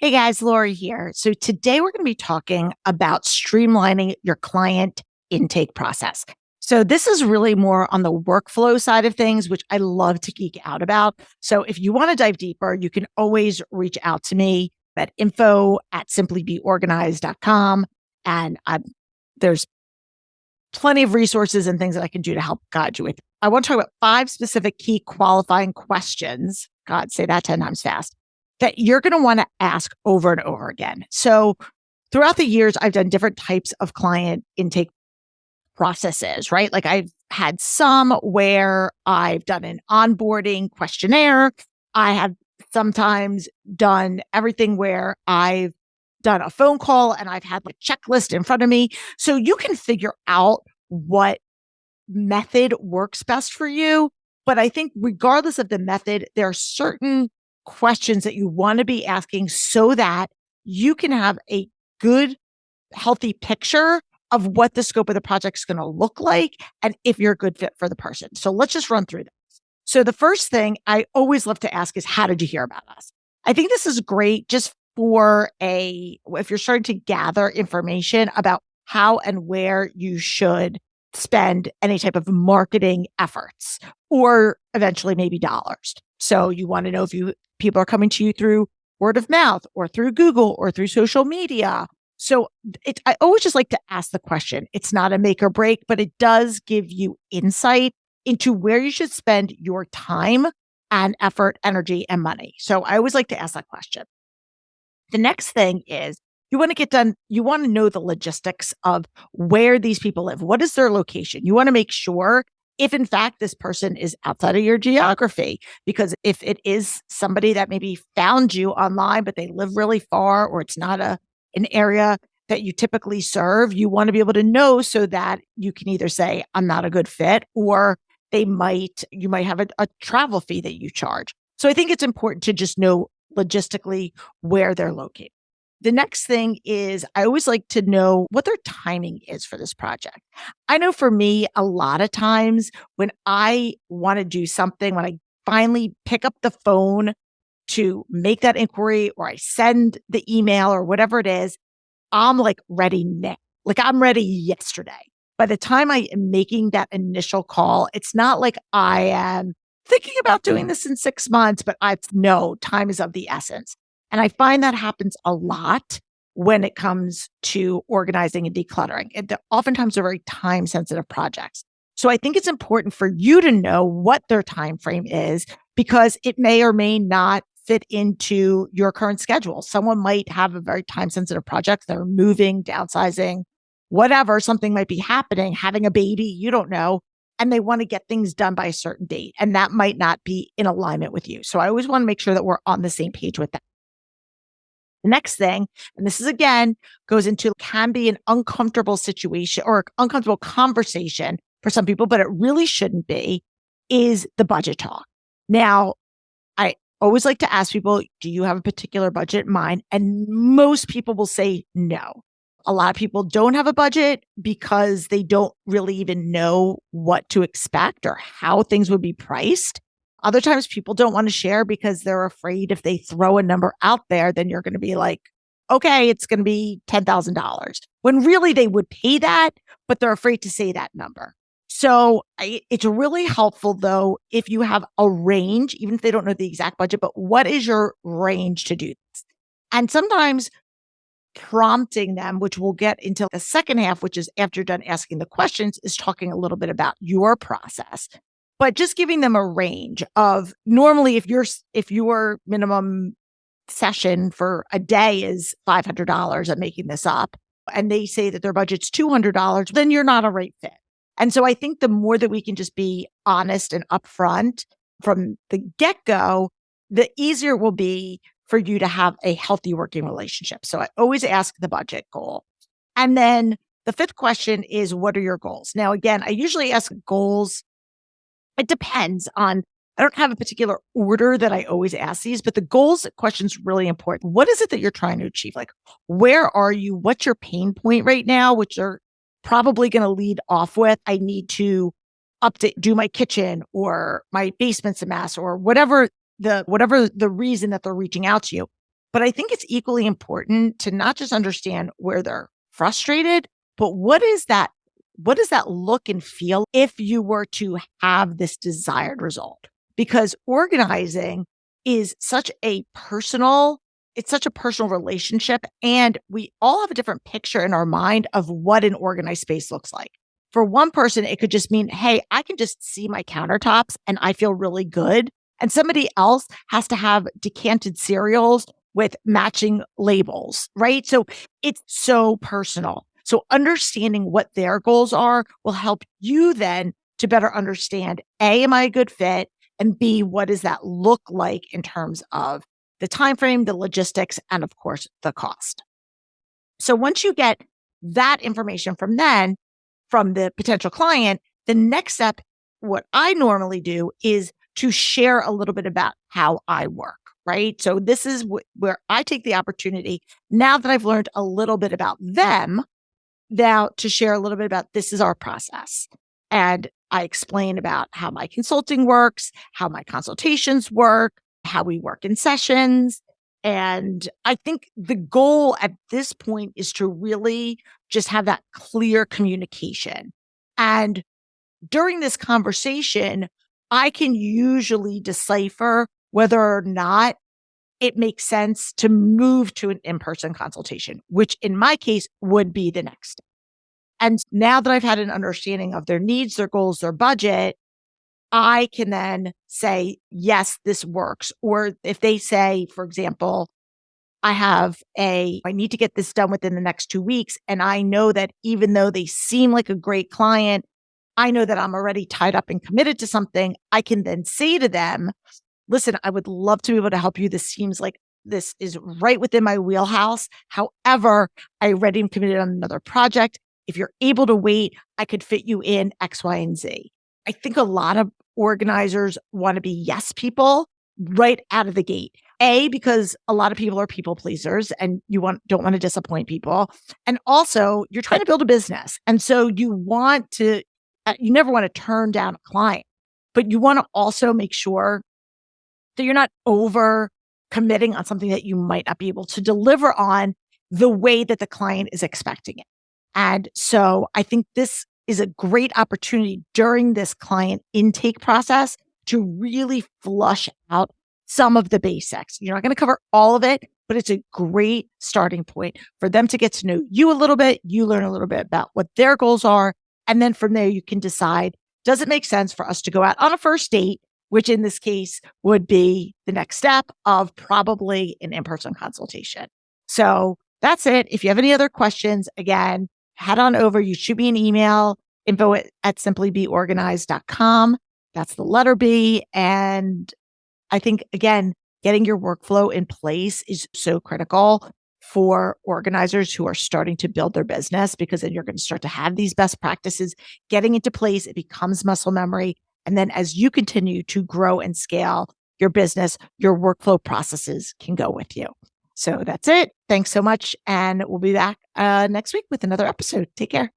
Hey guys, Lori here. So today we're going to be talking about streamlining your client intake process. So this is really more on the workflow side of things, which I love to geek out about. So if you want to dive deeper, you can always reach out to me at info@simplybeorganized.com. And there's plenty of resources and things that I can do to help guide you with. I want to talk about 5 specific key qualifying questions. God, say that 10 times fast, that you're going to want to ask over and over again. So throughout the years, I've done different types of client intake processes, right? Like I've had some where I've done an onboarding questionnaire. I have sometimes done everything where I've done a phone call and I've had like a checklist in front of me. So you can figure out what method works best for you. But I think regardless of the method, there are certain questions that you want to be asking so that you can have a good, healthy picture of what the scope of the project is going to look like and if you're a good fit for the person. So let's just run through this. So the first thing I always love to ask is, how did you hear about us? I think this is great just for if you're starting to gather information about how and where you should spend any type of marketing efforts or eventually maybe dollars. So you want to know if people are coming to you through word of mouth or through Google or through social media. So I always just like to ask the question. It's not a make or break, but it does give you insight into where you should spend your time and effort, energy, and money. So I always like to ask that question. The next thing is you want to know the logistics of where these people live. What is their location? You want to make sure if in fact this person is outside of your geography, because if it is somebody that maybe found you online, but they live really far, or it's not an area that you typically serve, you want to be able to know so that you can either say, I'm not a good fit, or you might have a travel fee that you charge. So I think it's important to just know logistically where they're located. The next thing is I always like to know what their timing is for this project. I know for me, a lot of times when I want to do something, when I finally pick up the phone to make that inquiry or I send the email or whatever it is, I'm like ready now. Like I'm ready yesterday. By the time I am making that initial call, it's not like I am thinking about doing this in 6 months, but no, time is of the essence. And I find that happens a lot when it comes to organizing and decluttering. Oftentimes they're very time sensitive projects. So I think it's important for you to know what their time frame is, because it may or may not fit into your current schedule. Someone might have a very time sensitive project. They're moving, downsizing, whatever, something might be happening, having a baby, you don't know. And they want to get things done by a certain date. And that might not be in alignment with you. So I always want to make sure that we're on the same page with that. The next thing, and this is again, can be an uncomfortable situation or uncomfortable conversation for some people, but it really shouldn't be, is the budget talk. Now, I always like to ask people, do you have a particular budget in mind? And most people will say no. A lot of people don't have a budget because they don't really even know what to expect or how things would be priced. Other times people don't want to share because they're afraid if they throw a number out there, then you're going to be like, okay, it's going to be $10,000, when really they would pay that, but they're afraid to say that number. So it's really helpful though, if you have a range, even if they don't know the exact budget, but what is your range to do this? And sometimes prompting them, which we'll get into the second half, which is after you're done asking the questions, is talking a little bit about your process. But just giving them a range of, normally if your minimum session for a day is $500, I'm making this up, and they say that their budget's $200, then you're not a right fit. And so I think the more that we can just be honest and upfront from the get-go, the easier it will be for you to have a healthy working relationship. So I always ask the budget goal. And then the 5th question is, what are your goals? Now, again, I usually ask goals. It depends on, I don't have a particular order that I always ask these, but the goals question is really important. What is it that you're trying to achieve? Like, where are you? What's your pain point right now? Which are probably going to lead off with, I need to do my kitchen, or my basement's a mess, or whatever the reason that they're reaching out to you. But I think it's equally important to not just understand where they're frustrated, but what does that look and feel if you were to have this desired result? Because organizing is it's such a personal relationship. And we all have a different picture in our mind of what an organized space looks like. For one person, it could just mean, hey, I can just see my countertops and I feel really good. And somebody else has to have decanted cereals with matching labels, right? So it's so personal. So understanding what their goals are will help you then to better understand, A, am I a good fit? And B, what does that look like in terms of the time frame, the logistics, and of course, the cost. So once you get that information from the potential client, the next step, what I normally do is to share a little bit about how I work, right? So this is where I take the opportunity, now that I've learned a little bit about them, now to share a little bit about this is our process. And I explain about how my consulting works, how my consultations work, how we work in sessions. And I think the goal at this point is to really just have that clear communication. And during this conversation, I can usually decipher whether or not it makes sense to move to an in-person consultation, which in my case would be the next step. And now that I've had an understanding of their needs, their goals, their budget, I can then say, yes, this works. Or if they say, for example, I need to get this done within the next 2 weeks. And I know that even though they seem like a great client, I know that I'm already tied up and committed to something. I can then say to them, listen, I would love to be able to help you. This seems like this is right within my wheelhouse. However, I already am committed on another project. If you're able to wait, I could fit you in X, Y, and Z. I think a lot of organizers want to be yes people right out of the gate. A, because a lot of people are people pleasers and don't want to disappoint people. And also you're trying to build a business. And so you never want to turn down a client, but you want to also make sure that you're not over committing on something that you might not be able to deliver on the way that the client is expecting it. And so I think this is a great opportunity during this client intake process to really flush out some of the basics. You're not going to cover all of it, but it's a great starting point for them to get to know you a little bit. You learn a little bit about what their goals are. And then from there, you can decide, does it make sense for us to go out on a first date, which in this case would be the next step of probably an in-person consultation. So that's it. If you have any other questions, again, head on over. You shoot me an email, info@simplybeorganized.com. That's the letter B. And I think, again, getting your workflow in place is so critical for organizers who are starting to build their business, because then you're going to start to have these best practices getting into place. It becomes muscle memory. And then as you continue to grow and scale your business, your workflow processes can go with you. So that's it. Thanks so much. And we'll be back next week with another episode. Take care.